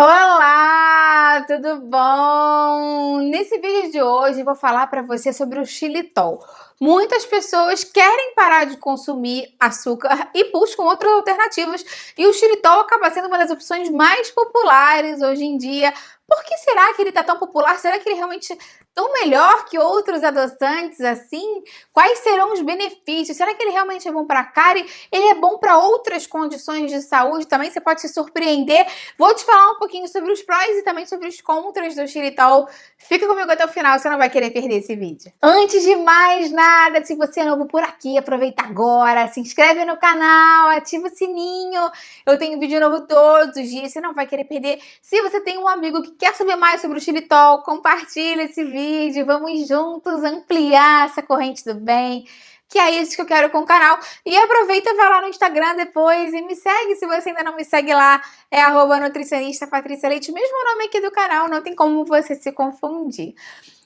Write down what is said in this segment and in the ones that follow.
Olá, tudo bom? Nesse vídeo de hoje eu vou falar para você sobre o xilitol. Muitas pessoas querem parar de consumir açúcar e buscam outras alternativas, e o xilitol acaba sendo uma das opções mais populares hoje em dia. Por que será que ele está tão popular? Será que ele realmente é tão melhor que outros adoçantes assim? Quais serão os benefícios? Será que ele realmente é bom para a cárie? Ele é bom para outras condições de saúde também? Você pode se surpreender. Vou te falar um pouquinho sobre os prós e também sobre os contras do xilitol. Fica comigo até o final, você não vai querer perder esse vídeo. Antes de mais nada, se você é novo por aqui, aproveita agora, se inscreve no canal, ativa o sininho. Eu tenho vídeo novo todos os dias, você não vai querer perder. Se você tem um amigo que quer saber mais sobre o xilitol, compartilha esse vídeo. Vamos juntos ampliar essa corrente do bem, que é isso que eu quero com o canal. E aproveita e vai lá no Instagram depois e me segue, se você ainda não me segue lá, é @nutricionista_Patrícia Leite, mesmo nome aqui do canal, não tem como você se confundir.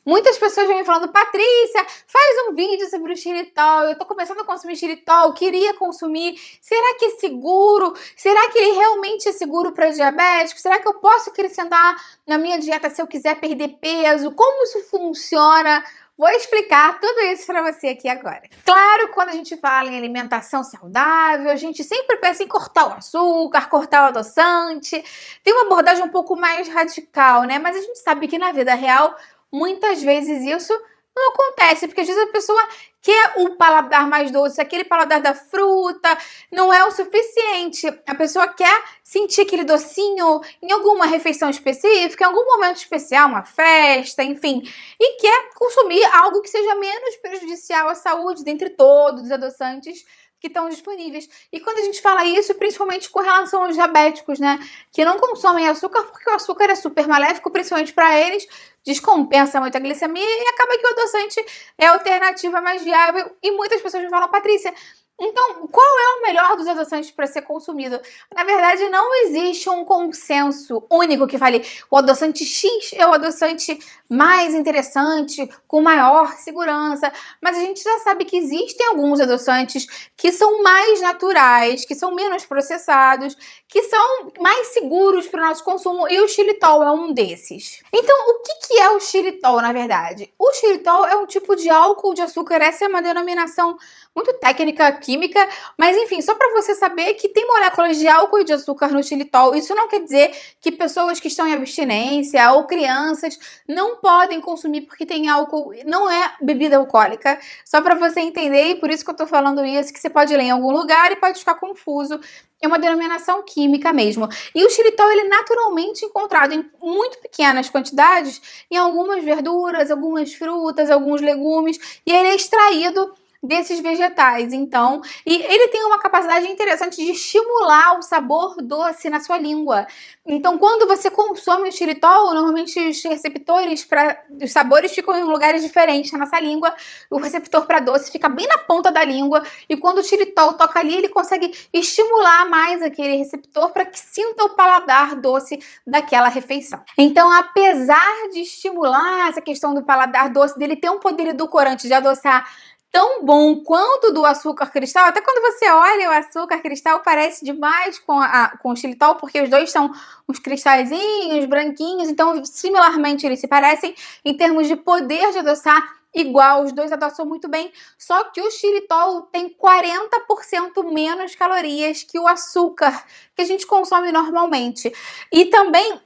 Muitas pessoas vêm me falando, Patrícia, faz um vídeo sobre o xilitol, eu tô começando a consumir xilitol, queria consumir, será que é seguro? Será que ele realmente é seguro para diabéticos? Será que eu posso acrescentar na minha dieta se eu quiser perder peso? Como isso funciona? Vou explicar tudo isso para você aqui agora. Claro, quando a gente fala em alimentação saudável, a gente sempre pensa em cortar o açúcar, cortar o adoçante. Tem uma abordagem um pouco mais radical, né? Mas a gente sabe que na vida real, muitas vezes isso não acontece, porque às vezes a pessoa quer o paladar mais doce, aquele paladar da fruta, não é o suficiente. A pessoa quer sentir aquele docinho em alguma refeição específica, em algum momento especial, uma festa, enfim, e quer consumir algo que seja menos prejudicial à saúde, dentre todos os adoçantes que estão disponíveis. E quando a gente fala isso, principalmente com relação aos diabéticos, né, que não consomem açúcar porque o açúcar é super maléfico, principalmente para eles, descompensa muito a glicemia e acaba que o adoçante é a alternativa mais viável. E muitas pessoas me falam, Patrícia, então qual é o melhor dos adoçantes para ser consumido? Na verdade, não existe um consenso único que fale o adoçante X é o adoçante mais interessante, com maior segurança, mas a gente já sabe que existem alguns adoçantes que são mais naturais, que são menos processados, que são mais seguros para o nosso consumo, e o xilitol é um desses. Então, o que é o xilitol, na verdade? O xilitol é um tipo de álcool de açúcar, essa é uma denominação muito técnica, química, mas enfim, só para você saber que tem moléculas de álcool e de açúcar no xilitol. Isso não quer dizer que pessoas que estão em abstinência ou crianças não podem consumir porque tem álcool, não é bebida alcoólica. Só para você entender, e por isso que eu tô falando isso, que você pode ler em algum lugar e pode ficar confuso. É uma denominação química mesmo. E o xilitol, ele é naturalmente encontrado em muito pequenas quantidades em algumas verduras, algumas frutas, alguns legumes, e ele é extraído desses vegetais, então, e ele tem uma capacidade interessante de estimular o sabor doce na sua língua. Então, quando você consome o xilitol, normalmente os receptores para os sabores ficam em lugares diferentes na nossa língua. O receptor para doce fica bem na ponta da língua, e quando o xilitol toca ali, ele consegue estimular mais aquele receptor para que sinta o paladar doce daquela refeição. Então, apesar de estimular essa questão do paladar doce, dele ter um poder edulcorante de adoçar tão bom quanto do açúcar cristal, até quando você olha o açúcar cristal parece demais com o xilitol, porque os dois são uns cristalzinhos, branquinhos, então similarmente eles se parecem em termos de poder de adoçar, igual, os dois adoçam muito bem, só que o xilitol tem 40% menos calorias que o açúcar que a gente consome normalmente, e também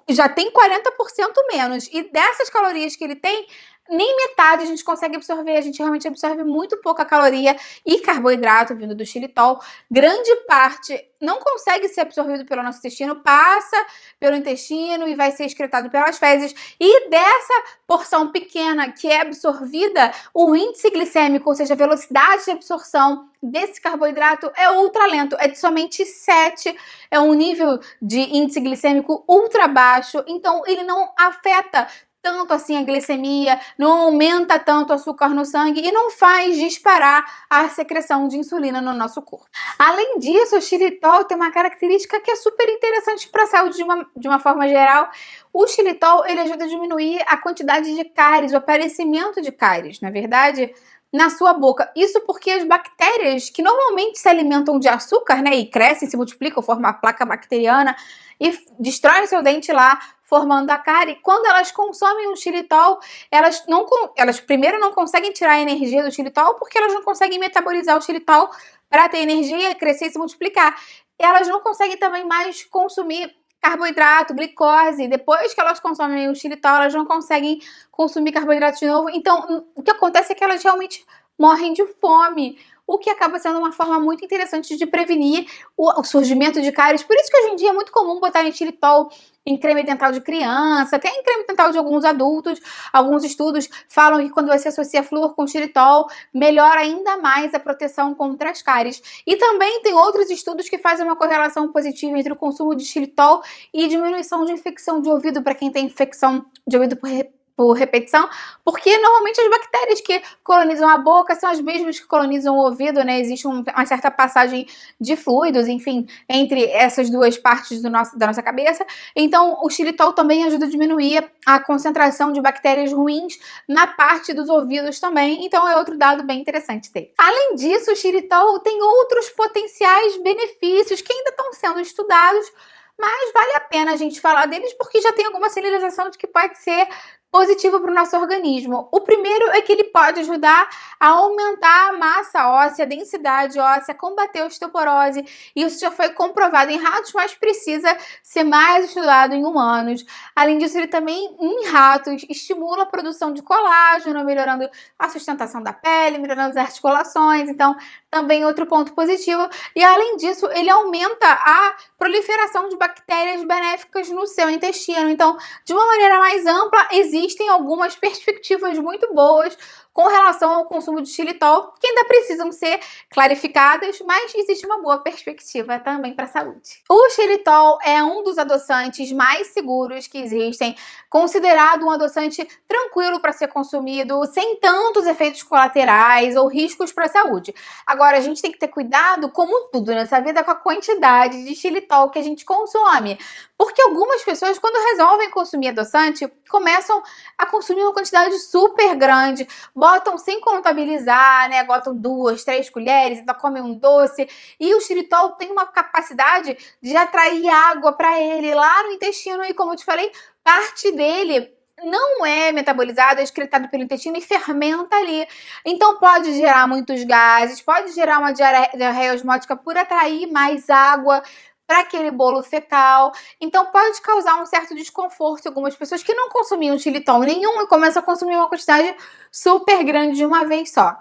já tem 40% menos, e dessas calorias que ele tem, nem metade a gente consegue absorver, a gente realmente absorve muito pouca caloria e carboidrato vindo do xilitol. Grande parte não consegue ser absorvido pelo nosso intestino, passa pelo intestino e vai ser excretado pelas fezes. E dessa porção pequena que é absorvida, o índice glicêmico, ou seja, a velocidade de absorção desse carboidrato é ultra lento, é de somente 7, é um nível de índice glicêmico ultra baixo, então ele não afeta tanto assim a glicemia, não aumenta tanto o açúcar no sangue e não faz disparar a secreção de insulina no nosso corpo. Além disso, o xilitol tem uma característica que é super interessante para a saúde de uma forma geral. O xilitol, ele ajuda a diminuir a quantidade de cáries, o aparecimento de cáries. Na verdade, na sua boca. Isso porque as bactérias que normalmente se alimentam de açúcar, né, e crescem, se multiplicam, formam a placa bacteriana e destroem seu dente lá, formando a cárie. Quando elas consomem o xilitol, elas primeiro não conseguem tirar a energia do xilitol porque elas não conseguem metabolizar o xilitol para ter energia, crescer e se multiplicar. Elas não conseguem também mais consumir carboidrato, glicose. Depois que elas consomem o xilitol, elas não conseguem consumir carboidrato de novo. Então, o que acontece é que elas realmente morrem de fome, o que acaba sendo uma forma muito interessante de prevenir o surgimento de cáries. Por isso que hoje em dia é muito comum botar xilitol em creme dental de criança, até em creme dental de alguns adultos. Alguns estudos falam que quando você associa flúor com xilitol, melhora ainda mais a proteção contra as cáries. E também tem outros estudos que fazem uma correlação positiva entre o consumo de xilitol e diminuição de infecção de ouvido para quem tem infecção de ouvido por repetição, porque normalmente as bactérias que colonizam a boca são as mesmas que colonizam o ouvido, né? Existe uma certa passagem de fluidos, enfim, entre essas duas partes da nossa cabeça. Então, o xilitol também ajuda a diminuir a concentração de bactérias ruins na parte dos ouvidos também. Então, é outro dado bem interessante ter. Além disso, o xilitol tem outros potenciais benefícios que ainda estão sendo estudados, mas vale a pena a gente falar deles porque já tem alguma sinalização de que pode ser positivo para o nosso organismo. O primeiro é que ele pode ajudar a aumentar a massa óssea, a densidade óssea, combater a osteoporose. Isso já foi comprovado em ratos, mas precisa ser mais estudado em humanos. Além disso, ele também, em ratos, estimula a produção de colágeno, melhorando a sustentação da pele, melhorando as articulações. Então, também outro ponto positivo. E além disso, ele aumenta a proliferação de bactérias benéficas no seu intestino. Então, de uma maneira mais ampla, existem algumas perspectivas muito boas com relação ao consumo de xilitol, que ainda precisam ser clarificadas, mas existe uma boa perspectiva também para a saúde. O xilitol é um dos adoçantes mais seguros que existem, considerado um adoçante tranquilo para ser consumido, sem tantos efeitos colaterais ou riscos para a saúde. Agora, a gente tem que ter cuidado, como tudo nessa vida, com a quantidade de xilitol que a gente consome. Porque algumas pessoas, quando resolvem consumir adoçante, começam a consumir uma quantidade super grande, botam sem contabilizar, né? Botam 2, 3 colheres, ainda comem um doce. E o xilitol tem uma capacidade de atrair água para ele lá no intestino. E como eu te falei, parte dele não é metabolizado, é excretado pelo intestino e fermenta ali. Então pode gerar muitos gases, pode gerar uma diarreia osmótica por atrair mais água para aquele bolo fecal. Então pode causar um certo desconforto em algumas pessoas que não consumiam xilitol nenhum e começam a consumir uma quantidade super grande de uma vez só.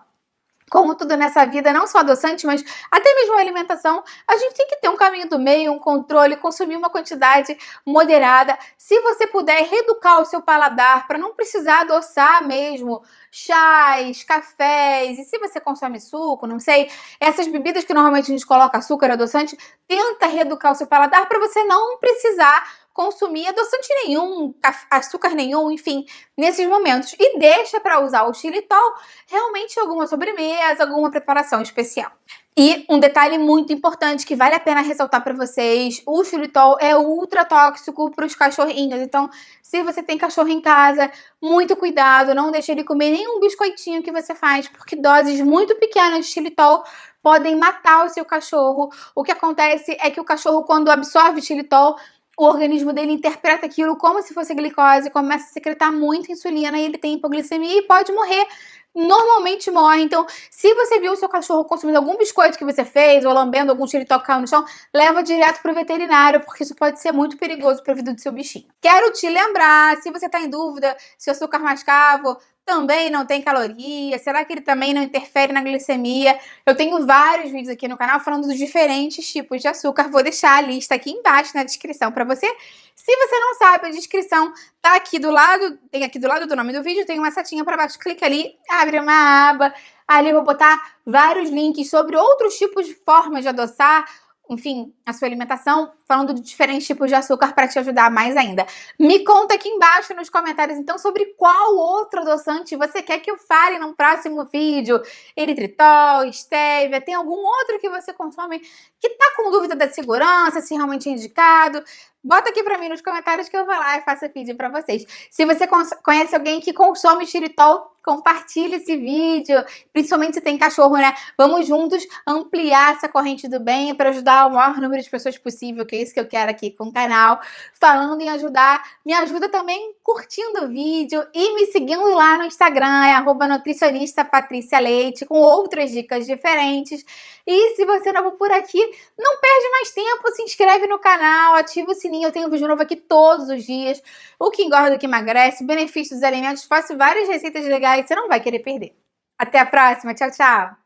Como tudo nessa vida, não só adoçante, mas até mesmo a alimentação, a gente tem que ter um caminho do meio, um controle, consumir uma quantidade moderada. Se você puder reeducar o seu paladar para não precisar adoçar mesmo chás, cafés, e se você consome suco, não sei, essas bebidas que normalmente a gente coloca açúcar, adoçante, tenta reeducar o seu paladar para você não precisar consumir adoçante nenhum, açúcar nenhum, enfim, nesses momentos. E deixa para usar o xilitol realmente alguma sobremesa, alguma preparação especial. E um detalhe muito importante que vale a pena ressaltar para vocês, o xilitol é ultra tóxico para os cachorrinhos. Então, se você tem cachorro em casa, muito cuidado, não deixe ele comer nenhum biscoitinho que você faz, porque doses muito pequenas de xilitol podem matar o seu cachorro. O que acontece é que o cachorro, quando absorve xilitol, o organismo dele interpreta aquilo como se fosse glicose, começa a secretar muita insulina e ele tem hipoglicemia e pode morrer. Normalmente morre. Então, se você viu o seu cachorro consumindo algum biscoito que você fez ou lambendo algum xilitol que caiu no chão, leva direto para o veterinário, porque isso pode ser muito perigoso para a vida do seu bichinho. Quero te lembrar, se você está em dúvida se o açúcar mascavo também não tem caloria, será que ele também não interfere na glicemia? Eu tenho vários vídeos aqui no canal falando dos diferentes tipos de açúcar, vou deixar a lista aqui embaixo na descrição para você. Se você não sabe, a descrição tá aqui do lado, tem aqui do lado do nome do vídeo, tem uma setinha para baixo, clica ali, abre uma aba, ali eu vou botar vários links sobre outros tipos de formas de adoçar, enfim, a sua alimentação. falando de diferentes tipos de açúcar para te ajudar mais ainda. Me conta aqui embaixo nos comentários, então, sobre qual outro adoçante você quer que eu fale num próximo vídeo. Eritritol, stevia, tem algum outro que você consome que tá com dúvida da segurança, se realmente é indicado? Bota aqui pra mim nos comentários que eu vou lá e faço vídeo pra vocês. Se você conhece alguém que consome xilitol, compartilha esse vídeo, principalmente se tem cachorro, né? Vamos juntos ampliar essa corrente do bem para ajudar o maior número de pessoas possível, que é isso que eu quero aqui com o canal. Falando em ajudar, me ajuda também curtindo o vídeo e me seguindo lá no Instagram, é @nutricionista_patricia_leite, com outras dicas diferentes. E se você não for por aqui, não perde mais tempo, se inscreve no canal, ativa o sininho, eu tenho vídeo novo aqui todos os dias. O que engorda, o que emagrece, benefícios dos alimentos, faço várias receitas legais, você não vai querer perder. Até a próxima, tchau, tchau!